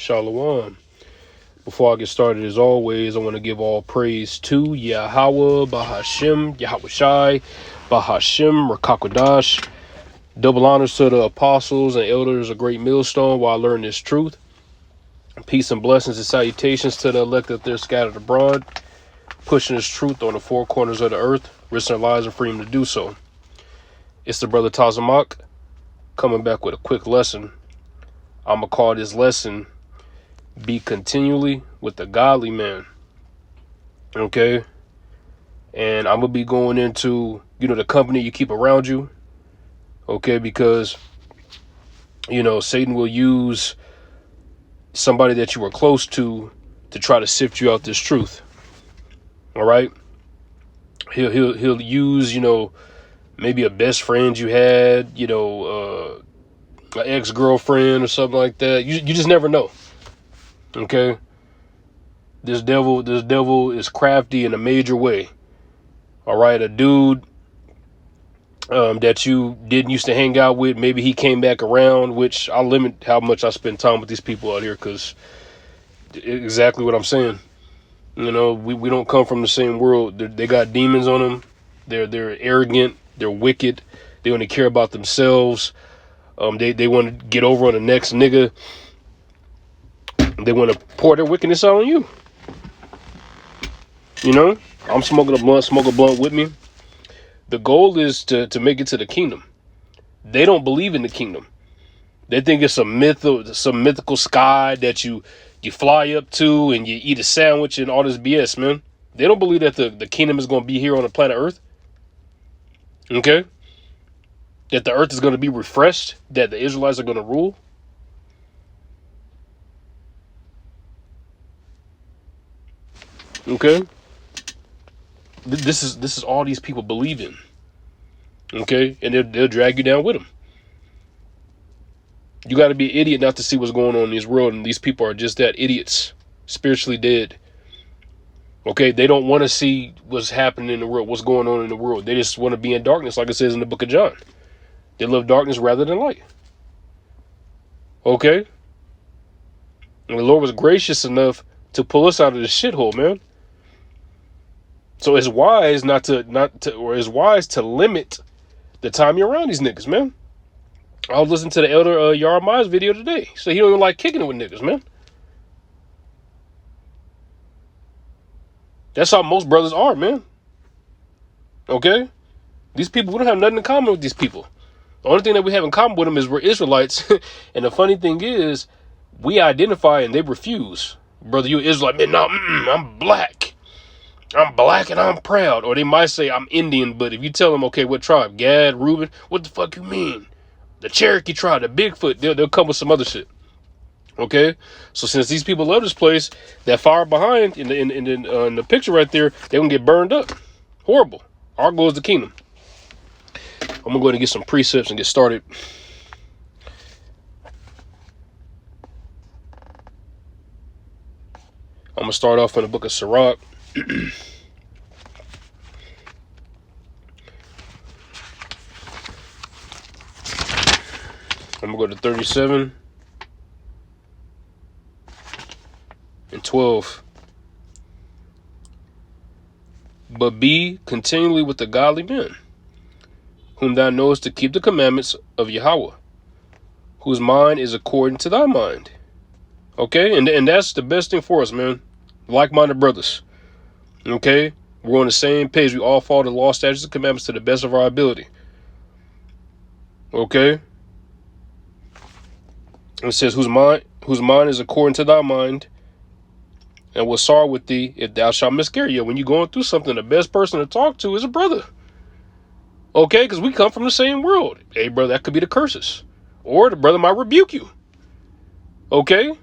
Shalom. Before I get started, as always, I want to give all praise to Yahweh, Bahashem, Yahweh Shai, Bahashem, Rakakwadash. Double honors to the apostles and elders of Great Millstone while I learn this truth. Peace and blessings and salutations to the elect that they're scattered abroad, pushing this truth on the four corners of the earth, risking their lives and freedom to do so. It's the brother Tazamak coming back with a quick lesson. I'm going to call this lesson, Be Continually with the Godly Man. Okay? And I'm going to be going into, the company you keep around you. Okay? Because, Satan will use somebody that you were close to try to sift you out this truth. All right? He'll use, maybe a best friend you had, an ex-girlfriend or something like that. You just never know. Okay? This devil is crafty in a major way. All right? A dude that you didn't used to hang out with, maybe he came back around, which I'll limit how much I spend time with these people out here, because exactly what I'm saying. We don't come from the same world. They got demons on them. They're arrogant. They're wicked. They only care about themselves. They want to get over on the next nigga. They want to pour their wickedness out on you. I'm smoking a blunt, smoke a blunt with me. The goal is to make it to the kingdom. They don't believe in the kingdom. They think it's some mythical sky that you fly up to and you eat a sandwich and all this BS, man. They don't believe that the kingdom is going to be here on the planet Earth. Okay? That the earth is going to be refreshed, that the Israelites are going to rule. Okay? This is all these people believe in. Okay? And they'll drag you down with them. You got to be an idiot not to see what's going on in this world, and these people are just that, idiots, spiritually dead. Okay? They don't want to see what's happening in the world, what's going on in the world. They just want to be in darkness, like it says in the book of John. They love darkness rather than light. Okay? And the Lord was gracious enough to pull us out of this shithole, man. So it's wise it's wise to limit the time you're around these niggas, man. I was listening to the elder Yarmai's video today. So he don't even like kicking it with niggas, man. That's how most brothers are, man. Okay? These people, we don't have nothing in common with these people. The only thing that we have in common with them is we're Israelites. And the funny thing is, we identify and they refuse. Brother, you Israelite, man, no, I'm black. I'm black and I'm proud. Or they might say I'm Indian, but if you tell them, okay, what tribe? Gad, Reuben, what the fuck you mean? The Cherokee tribe, the Bigfoot, they'll come with some other shit. Okay? So since these people love this place, that far behind in the picture right there, they're going to get burned up. Horrible. Our goal is the kingdom. I'm going to go ahead and get some precepts and get started. I'm going to start off in the book of Sirach. I'm going to go to 37 and 12. But be continually with the godly men, whom thou knowest to keep the commandments of Yahweh, whose mind is according to thy mind. Okay? And that's the best thing for us, man. Like-minded brothers. Okay? We're on the same page. We all follow the law, statutes, and commandments to the best of our ability. Okay? It says, whose mind is according to thy mind, and will sorrow with thee if thou shalt miscarry. Yeah, when you're going through something, the best person to talk to is a brother. Okay? Because we come from the same world. Hey, brother, that could be the curses. Or the brother might rebuke you. Okay?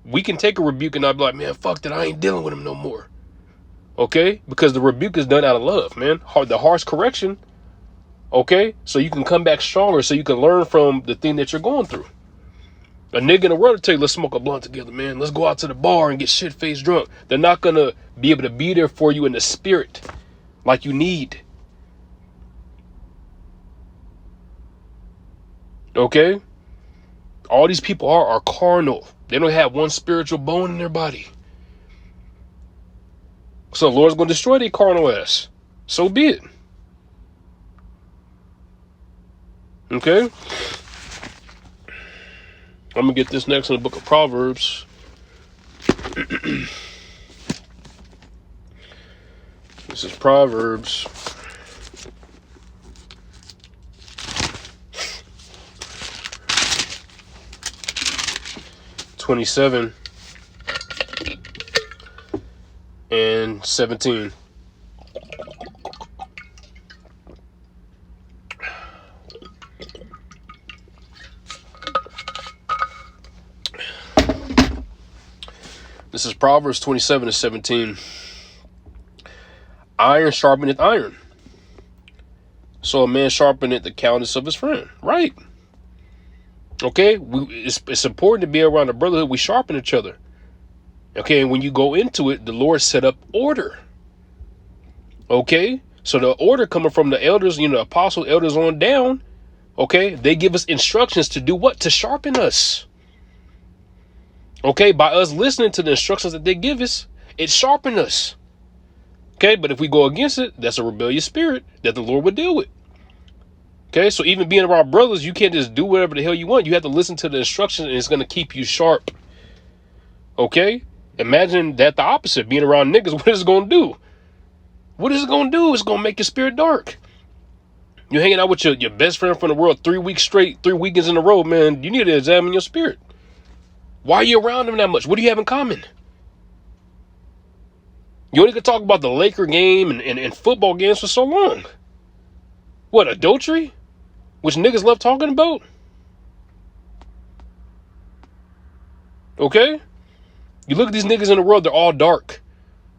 We can take a rebuke and not be like, man, fuck that, I ain't dealing with him no more. Okay? Because the rebuke is done out of love, man. The harsh correction. Okay? So you can come back stronger, so you can learn from the thing that you're going through. A nigga in the world will tell you, let's smoke a blunt together, man. Let's go out to the bar and get shit-faced drunk. They're not going to be able to be there for you in the spirit like you need. Okay? All these people are carnal. They don't have one spiritual bone in their body. So the Lord's going to destroy their carnal ass. So be it. Okay? I'm going to get this next in the book of Proverbs. This is Proverbs 27 and 17. This is Proverbs 27 and 17. Iron sharpeneth iron, so a man sharpeneth the countenance of his friend. Right. Okay, it's important to be around a brotherhood. We sharpen each other. Okay, and when you go into it, the Lord set up order. Okay, so the order coming from the elders, apostle elders on down. Okay, they give us instructions to do what? To sharpen us. Okay, by us listening to the instructions that they give us, it sharpens us. Okay, but if we go against it, that's a rebellious spirit that the Lord would deal with. Okay, so even being around brothers, you can't just do whatever the hell you want. You have to listen to the instructions, and it's going to keep you sharp. Okay, imagine that the opposite, being around niggas. What is it going to do? What is it going to do? It's going to make your spirit dark. You're hanging out with your best friend from the world 3 weeks straight, 3 weekends in a row, man. You need to examine your spirit. Why are you around them that much? What do you have in common? You only could talk about the Laker game and football games for so long. What, adultery? Which niggas love talking about? Okay? You look at these niggas in the world, they're all dark.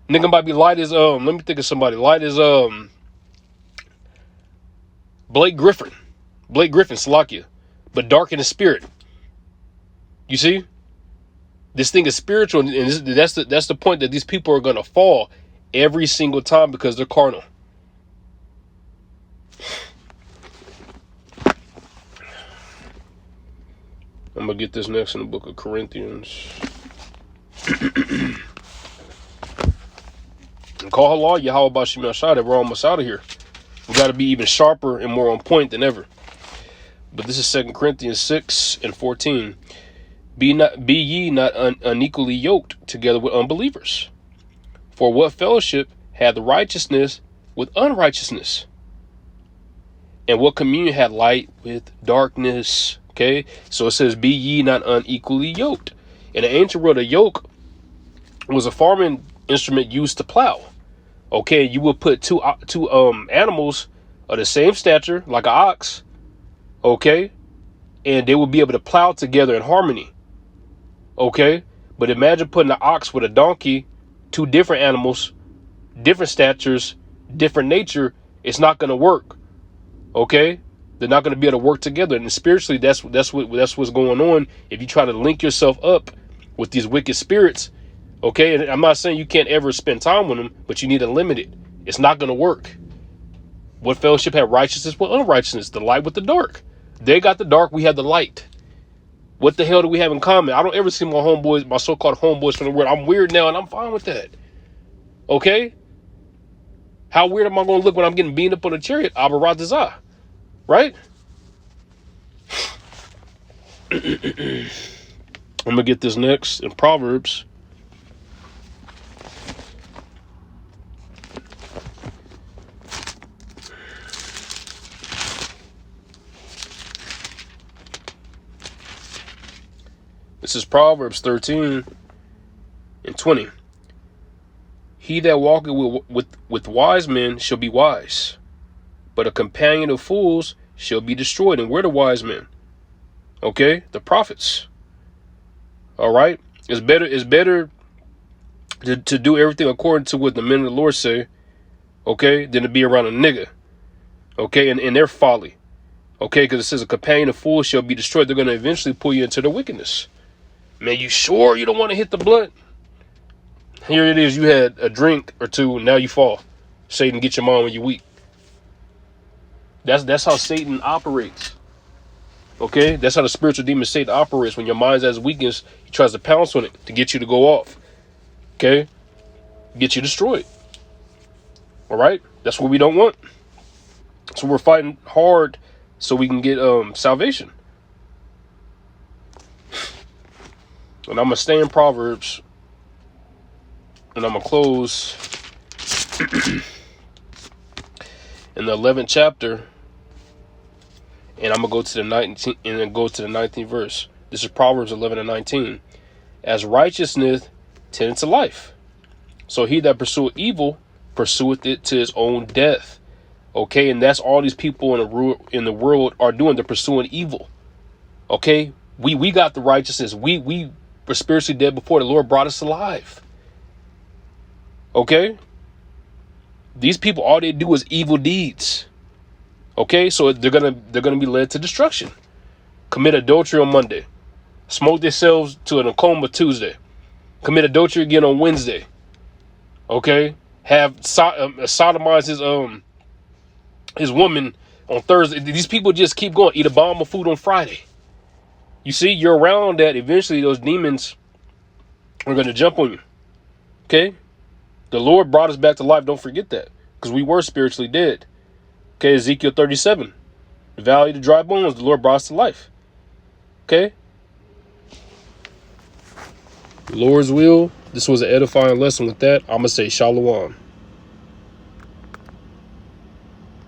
Nigga might be light as, let me think of somebody. Light as, Blake Griffin, Salakia. But dark in the spirit. You see? This thing is spiritual, and that's the point, that these people are going to fall every single time because they're carnal. I'm going to get this next in the book of Corinthians. And call Allah, Yahweh Bashim Ashad, we're almost out of here. We got to be even sharper and more on point than ever. But this is 2 Corinthians 6 and 14. Be ye not unequally yoked together with unbelievers. For what fellowship hath righteousness with unrighteousness? And what communion hath light with darkness? Okay, so it says, be ye not unequally yoked. In the ancient world, a yoke was a farming instrument used to plow. Okay, you would put two animals of the same stature, like an ox, okay, and they would be able to plow together in harmony. Okay, but imagine putting an ox with a donkey, two different animals, different statures, different nature. It's not going to work. Okay, they're not going to be able to work together. And spiritually, that's what's going on. If you try to link yourself up with these wicked spirits, okay, and I'm not saying you can't ever spend time with them, but you need to limit it. It's not going to work. What fellowship have righteousness with unrighteousness? The light with the dark. They got the dark, we have the light. What the hell do we have in common? I don't ever see my homeboys, my so-called homeboys from the world. I'm weird now, and I'm fine with that. Okay? How weird am I going to look when I'm getting beaten up on a chariot? Abaratazah. Right? I'm going to get this next in Proverbs. This is Proverbs 13 and 20. He that walketh with wise men shall be wise, but a companion of fools shall be destroyed. And we're the wise men. Okay? The prophets. All right? It's better to do everything according to what the men of the Lord say, okay, than to be around a nigga. Okay? And their folly. Okay? Because it says a companion of fools shall be destroyed. They're going to eventually pull you into their wickedness. Man, you sure you don't want to hit the blunt? Here it is. You had a drink or two, and now you fall. Satan, get your mom when you're weak. That's how Satan operates. Okay, that's how the spiritual demon Satan operates. When your mind's at its weakest, he tries to pounce on it to get you to go off. Okay, get you destroyed. All right, that's what we don't want. So we're fighting hard so we can get salvation. And I'm gonna stay in Proverbs, and I'm gonna close in the 11th chapter, and I'm gonna go to the 19th, and then go to the 19th verse. This is Proverbs 11 and 19. As righteousness tendeth to life, so he that pursueth evil pursueth it to his own death. Okay, and that's all these people in the world are doing. They're pursuing evil. Okay, we got the righteousness. We were spiritually dead before the Lord brought us alive. Okay, these people, all they do is evil deeds. Okay, so they're gonna be led to destruction. Commit adultery on Monday, smoke themselves to an coma Tuesday, commit adultery again on Wednesday. Okay, have sodomize his woman on Thursday. These people just keep going. Eat a bomb of food on Friday. You see, you're around that. Eventually, those demons are going to jump on you. Okay, the Lord brought us back to life. Don't forget that, because we were spiritually dead. Okay, Ezekiel 37, the valley of the dry bones. The Lord brought us to life. Okay, Lord's will. This was an edifying lesson. With that, I'm gonna say shalom.